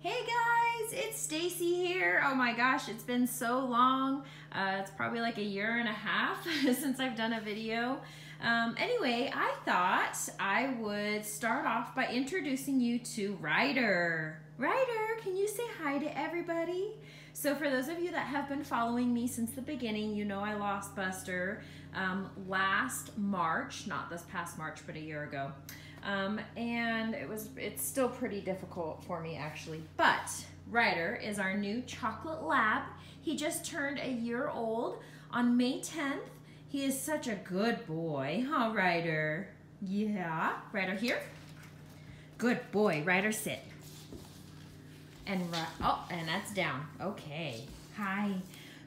Hey guys, it's Stacy here. Oh my gosh, it's been so long. It's probably like a year and a half since I've done a video. Anyway, I thought I would start off by introducing you to Ryder. Ryder, can you say hi to everybody? So for those of you that have been following me since the beginning, you know I lost Buster last March, not this past March, but a year ago. And it's still pretty difficult for me actually, but Ryder is our new chocolate lab. He just turned a year old on May 10th. He is such a good boy, huh, Ryder? Yeah, Ryder here. Good boy, Ryder sit. And and that's down. Okay, hi.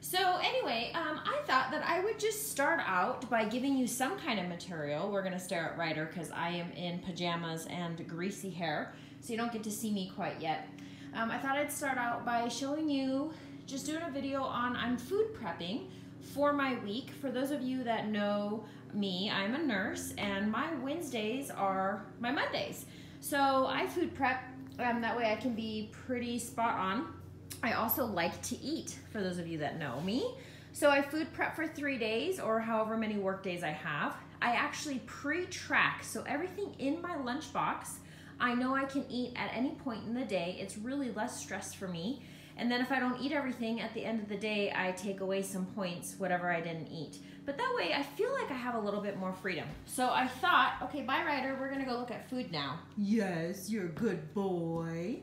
So anyway, I thought that I would just start out by giving you some kind of material. We're gonna stare at Ryder because I am in pajamas and greasy hair, so you don't get to see me quite yet. I thought I'd start out by showing you, just doing a video on I'm food prepping for my week. For those of you that know me, I'm a nurse and my Wednesdays are my Mondays. So I food prep, that way I can be pretty spot on. I also like to eat, for those of you that know me. So I food prep for 3 days or however many work days I have. I actually pre-track, so everything in my lunchbox, I know I can eat at any point in the day. It's really less stress for me. And then if I don't eat everything at the end of the day, I take away some points, whatever I didn't eat. But that way I feel like I have a little bit more freedom. So I thought, okay, bye Ryder, we're gonna go look at food now. Yes, you're a good boy.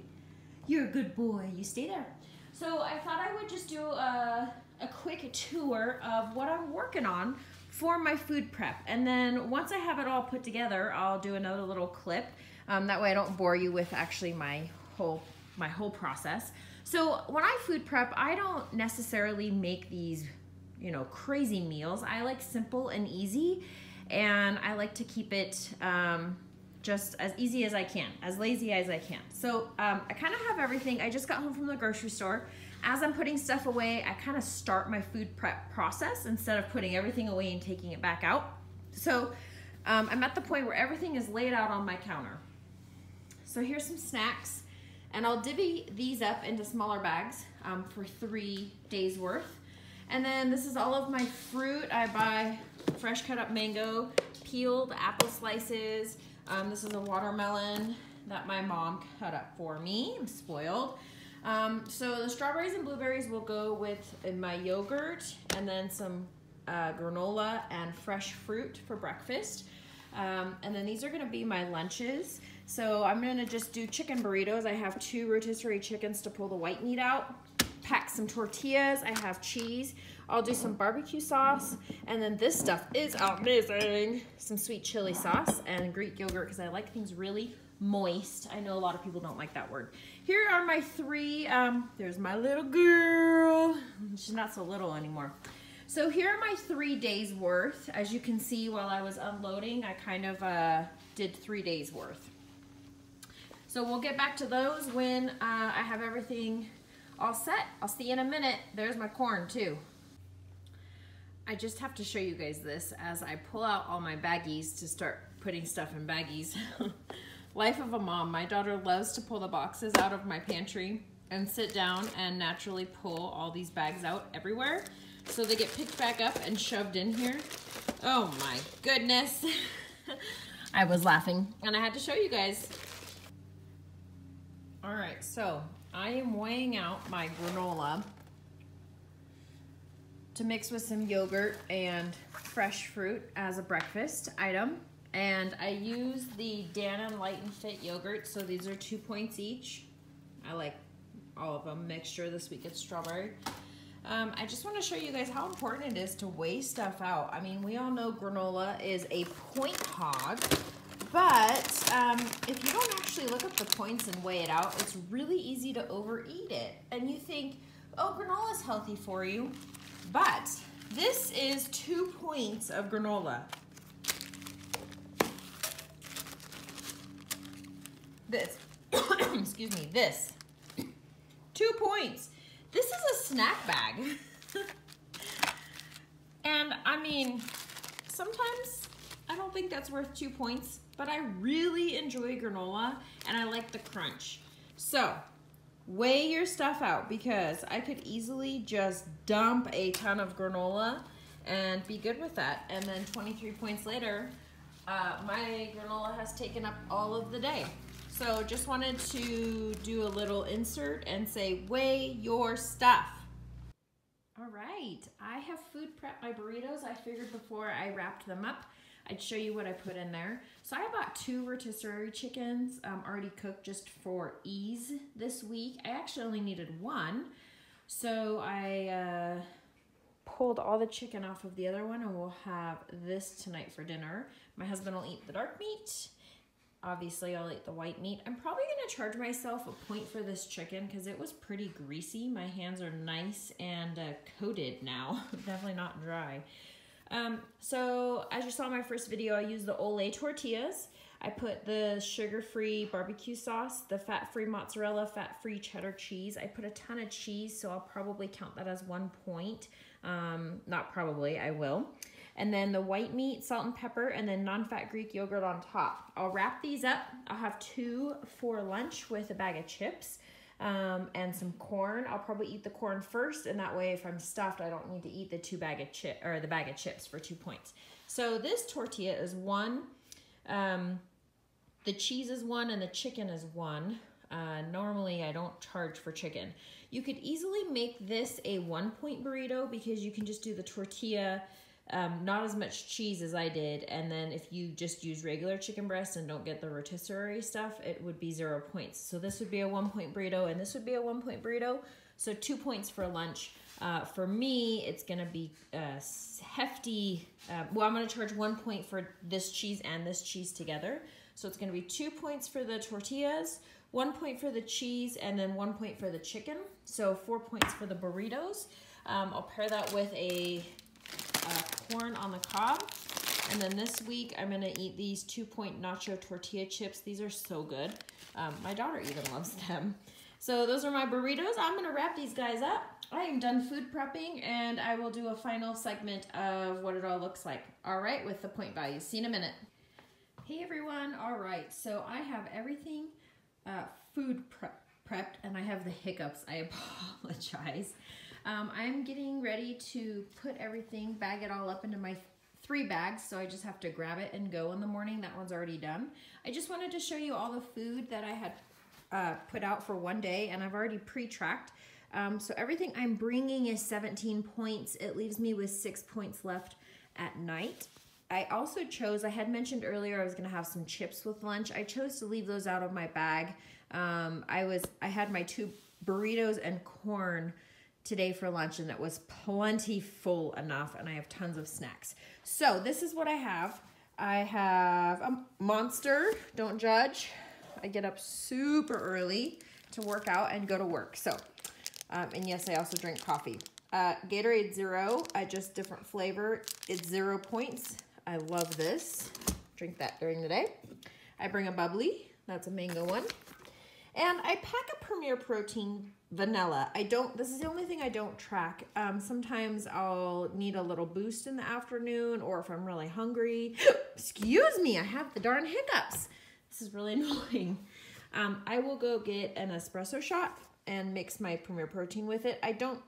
You're a good boy, you stay there. So I thought I would just do a quick tour of what I'm working on for my food prep. And then once I have it all put together, I'll do another little clip. That way I don't bore you with actually my whole process. So when I food prep, I don't necessarily make these, you know, crazy meals. I like simple and easy, and I like to keep it just as easy as I can, as lazy as I can. So I kind of have everything. I just got home from the grocery store. As I'm putting stuff away, I kind of start my food prep process instead of putting everything away and taking it back out. So I'm at the point where everything is laid out on my counter. So here's some snacks, and I'll divvy these up into smaller bags for 3 days worth. And then this is all of my fruit. I buy fresh cut up mango, peeled apple slices. This is a watermelon that my mom cut up for me. I'm spoiled. So the strawberries and blueberries will go with my yogurt, and then some granola and fresh fruit for breakfast. And then these are gonna be my lunches. So I'm gonna just do chicken burritos. I have 2 rotisserie chickens to pull the white meat out. Pack some tortillas, I have cheese. I'll do some barbecue sauce, and then this stuff is amazing. Some sweet chili sauce and Greek yogurt because I like things really moist. I know a lot of people don't like that word. Here are my 3, there's my little girl. She's not so little anymore. So here are my 3 days worth. As you can see, while I was unloading, I kind of did 3 days worth. So we'll get back to those when I have everything all set. I'll see you in a minute. There's my corn too. I just have to show you guys this as I pull out all my baggies to start putting stuff in baggies. Life of a mom. My daughter loves to pull the boxes out of my pantry and sit down and naturally pull all these bags out everywhere. So they get picked back up and shoved in here. Oh my goodness. I was laughing and I had to show you guys. All right, so I am weighing out my granola to mix with some yogurt and fresh fruit as a breakfast item. And I use the Dannon Light and Fit yogurt, so these are 2 points each. I like all of them. Mixture this week it's strawberry. I just want to show you guys how important it is to weigh stuff out. I mean, we all know granola is a point hog, but if you don't actually look up the points and weigh it out, it's really easy to overeat it. And you think, oh, granola is healthy for you, but this is 2 points of granola. This, excuse me, this, 2 points. This is a snack bag. And I mean, sometimes I don't think that's worth 2 points, but I really enjoy granola and I like the crunch. So weigh your stuff out, because I could easily just dump a ton of granola and be good with that. And then 23 points later, my granola has taken up all of the day. So just wanted to do a little insert and say, weigh your stuff. All right, I have food prepped my burritos. I figured before I wrapped them up, I'd show you what I put in there. So I bought 2 rotisserie chickens already cooked just for ease this week. I actually only needed 1. So I pulled all the chicken off of the other one, and we'll have this tonight for dinner. My husband will eat the dark meat. Obviously, I'll eat the white meat. I'm probably gonna charge myself a point for this chicken because it was pretty greasy. My hands are nice and coated now, definitely not dry. So as you saw in my first video, I used the Olay tortillas. I put the sugar-free barbecue sauce, the fat-free mozzarella, fat-free cheddar cheese. I put a ton of cheese, so I'll probably count that as 1 point. Not probably, I will. And then the white meat, salt and pepper, and then non-fat Greek yogurt on top. I'll wrap these up. I'll have 2 for lunch with a bag of chips and some corn. I'll probably eat the corn first, and that way if I'm stuffed, I don't need to eat the bag of chips for 2 points. So this tortilla is 1. The cheese is 1 and the chicken is 1. Normally I don't charge for chicken. You could easily make this a 1-point burrito because you can just do the tortilla, not as much cheese as I did, and then if you just use regular chicken breast and don't get the rotisserie stuff, it would be 0 points. So this would be a 1-point burrito, and this would be a 1-point burrito. So 2 points for lunch. For me, it's gonna be hefty. Well, I'm gonna charge 1 point for this cheese and this cheese together. So it's gonna be 2 points for the tortillas, 1 point for the cheese, and then 1 point for the chicken. So 4 points for the burritos. I'll pair that with a corn on the cob. And then this week, I'm gonna eat these 2-point nacho tortilla chips. These are so good. My daughter even loves them. So those are my burritos. I'm gonna wrap these guys up. I am done food prepping, and I will do a final segment of what it all looks like. All right, with the point values. See you in a minute. Hey everyone, all right, so I have everything food prepped, and I have the hiccups. I apologize. I'm getting ready to put everything, bag it all up into my 3 bags, so I just have to grab it and go in the morning. That one's already done. I just wanted to show you all the food that I had put out for one day, and I've already pre-tracked. So everything I'm bringing is 17 points. It leaves me with 6 points left at night. I also chose, I had mentioned earlier I was gonna have some chips with lunch. I chose to leave those out of my bag. I had my 2 burritos and corn today for lunch, and it was plenty full enough, and I have tons of snacks. So this is what I have. I have a Monster, don't judge. I get up super early to work out and go to work. So, and yes, I also drink coffee. Gatorade Zero, just different flavor. It's 0 points. I love this. Drink that during the day. I bring a bubbly. That's a mango one. And I pack a Premier Protein vanilla. This is the only thing I don't track. Sometimes I'll need a little boost in the afternoon, or if I'm really hungry. Excuse me, I have the darn hiccups. This is really annoying. I will go get an espresso shot and mix my Premier Protein with it. I don't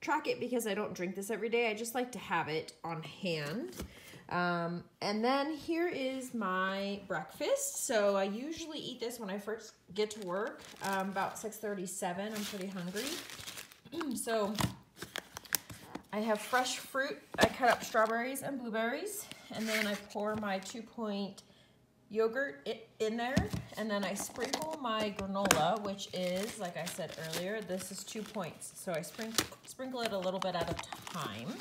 track it because I don't drink this every day. I just like to have it on hand. And then here is my breakfast. So I usually eat this when I first get to work, about 6:37. I'm pretty hungry. So I have fresh fruit. I cut up strawberries and blueberries, and then I pour my 2-point yogurt in there, and then I sprinkle my granola, which is, like I said earlier, this is 2 points. So I sprinkle it a little bit at a time.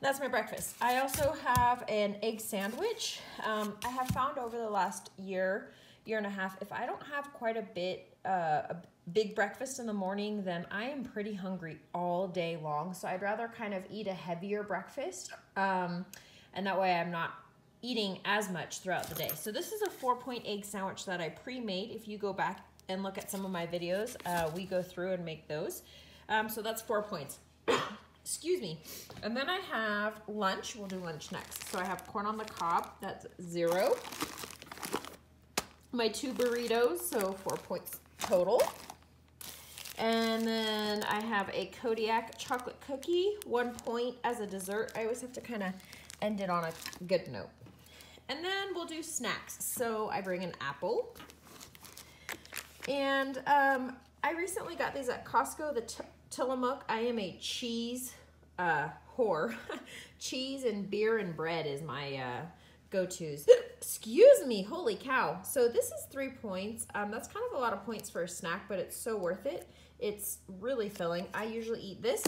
That's my breakfast. I also have an egg sandwich. I have found over the last year and a half, if I don't have quite a big breakfast in the morning, then I am pretty hungry all day long. So I'd rather kind of eat a heavier breakfast, and that way I'm not eating as much throughout the day. So this is a 4-point egg sandwich that I pre-made. If you go back and look at some of my videos, we go through and make those. So that's 4 points. Excuse me. And then I have lunch. We'll do lunch next. So I have corn on the cob. That's 0. My 2 burritos, so 4 points total. And then I have a Kodiak chocolate cookie, 1 point as a dessert. I always have to kind of end it on a good note. And then we'll do snacks. So I bring an apple. And I recently got these at Costco, the Tillamook. I am a cheese whore. Cheese and beer and bread is my go-tos. Excuse me, holy cow. So this is 3 points. That's kind of a lot of points for a snack, but it's so worth it. It's really filling. I usually eat this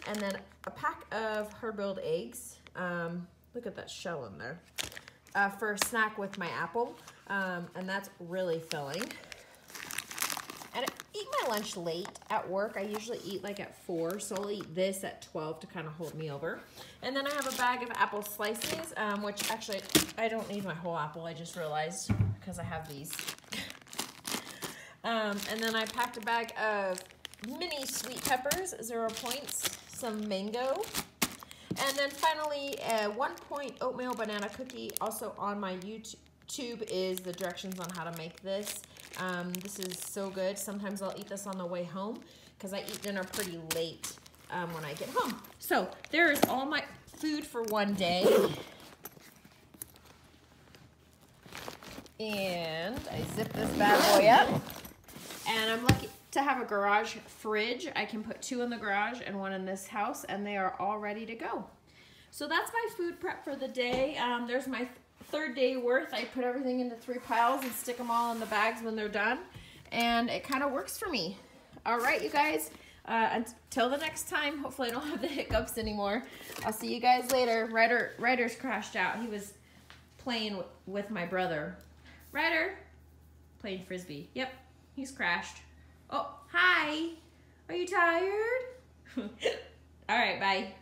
and then a pack of hard-boiled eggs. Look at that shell in there. For a snack with my apple, and that's really filling. And I eat my lunch late at work. I usually eat like at 4, so I'll eat this at 12 to kind of hold me over. And then I have a bag of apple slices, which actually, I don't need my whole apple, I just realized, because I have these. And then I packed a bag of mini sweet peppers, 0 points, some mango. And then finally, 1 point oatmeal banana cookie. Also on my YouTube is the directions on how to make this. This is so good. Sometimes I'll eat this on the way home because I eat dinner pretty late when I get home. So there is all my food for one day. And I zip this bad boy up. And I'm lucky to have a garage fridge. I can put 2 in the garage and 1 in this house, and they are all ready to go. So that's my food prep for the day. There's my 3rd day worth. I put everything into 3 piles and stick them all in the bags when they're done, and it kind of works for me. All right, you guys, until the next time, hopefully I don't have the hiccups anymore. I'll see you guys later. Ryder's crashed out. He was playing with my brother. Ryder, playing Frisbee. Yep, he's crashed. Oh, hi. Are you tired? All right, bye.